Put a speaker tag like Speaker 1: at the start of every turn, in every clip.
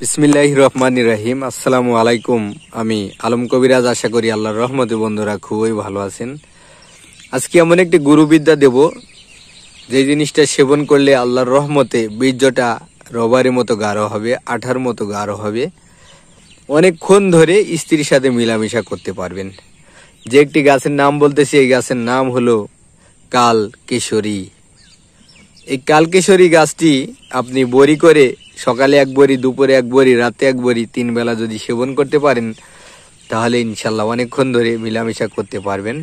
Speaker 1: বিসমিল্লাহির রহমানির রহিম। আসসালামু আলাইকুম। আমি আলম কবিরাজ। আশা করি আল্লাহর রহমতে বন্ধুরা খুবই ভালো আছেন। আজকে এমন একটি গুরুবিদ্যা দেব, যে জিনিসটা সেবন করলে আল্লাহর রহমতে বীর্যটা রবারের মতো গাঢ় হবে, আঠার মতো গাঢ় হবে। অনেকক্ষণ ধরে স্ত্রীর সাথে মিলামিশা করতে পারবেন। যে একটি গাছের নাম বলতেছি, এই গাছের নাম হলো কালকেশরী। এই কালকেশরী গাছটি আপনি বড়ি করে সকালে এক বড়ি, দুপুরে এক বড়ি, রাতে এক বড়ি, 3 বেলা যদি সেবন করতে পারেন, তাহলে ইনশাল্লাহ অনেকক্ষণ ধরে মিলামেশা করতে পারবেন।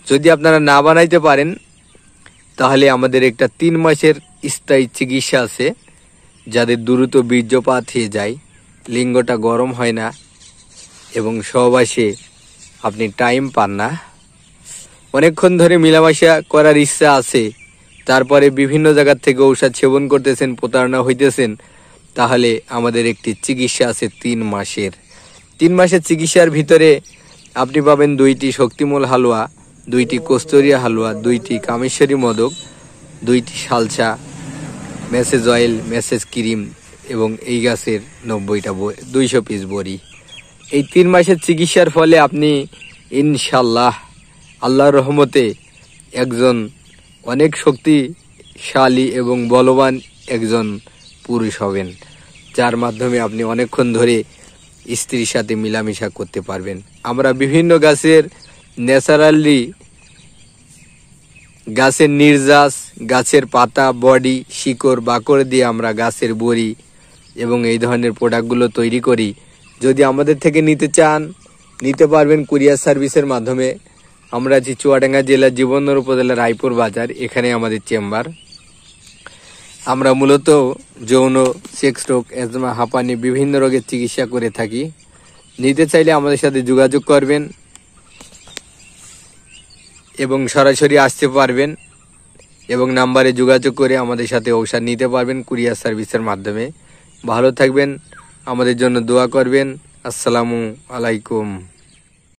Speaker 1: যদি আপনারা না বানাইতে পারেন, তাহলে আমাদের একটা 3 মাসের স্থায়ী চিকিৎসা আছে। যাদের দ্রুত বীর্যপাত হয়ে যায়, লিঙ্গটা গরম হয় না এবং সহবাসে আপনি টাইম পান না, অনেকক্ষণ ধরে মিলামেশা করার ইচ্ছা আছে, তারপরে বিভিন্ন জায়গা থেকে ঔষধ সেবন করতেছেন, প্রতারণা হইতেছেন, তাহলে আমাদের একটি চিকিৎসা আছে 3 মাসের। 3 মাসের চিকিৎসার ভিতরে আপনি পাবেন 2টি শক্তিমূল হালুয়া, 2টি কস্তুরিয়া হালুয়া, 2টি কামেশ্বরী মোদক, 2টি salsa, message oil, message cream এবং এই গাছের 90টা 200 পিস বড়ি। এই 3 মাসের চিকিৎসার ফলে আপনি ইনশাল্লাহ আল্লাহর রহমতে একজন অনেক শক্তিশালী এবং বলবান একজন পুরুষ হবেন, যার মাধ্যমে আপনি অনেকক্ষণ ধরে স্ত্রীর সাথে মিলামিশা করতে পারবেন। আমরা বিভিন্ন গাছের ন্যাচারালি গাছের নির্যাস, গাছের পাতা, বডি, শিকড়, বাকড় দিয়ে আমরা গাছের বড়ি এবং এই ধরনের প্রোডাক্টগুলো তৈরি করি। যদি আমাদের থেকে নিতে চান, নিতে পারবেন কুরিয়ার সার্ভিসের মাধ্যমে। আমরা আছি চুয়াডাঙ্গা জেলার জীবননগর উপজেলার রায়পুর বাজার, এখানে আমাদের চেম্বার। আমরা মূলত যৌন, সেক্স রোগ, অ্যাজমা, হাঁপানি বিভিন্ন রোগের চিকিৎসা করে থাকি। নিতে চাইলে আমাদের সাথে যোগাযোগ করবেন এবং সরাসরি আসতে পারবেন এবং নাম্বারে যোগাযোগ করে আমাদের সাথে ঔষধ নিতে পারবেন কুরিয়ার সার্ভিসের মাধ্যমে। ভালো থাকবেন, আমাদের জন্য দোয়া করবেন। আসসালামু আলাইকুম।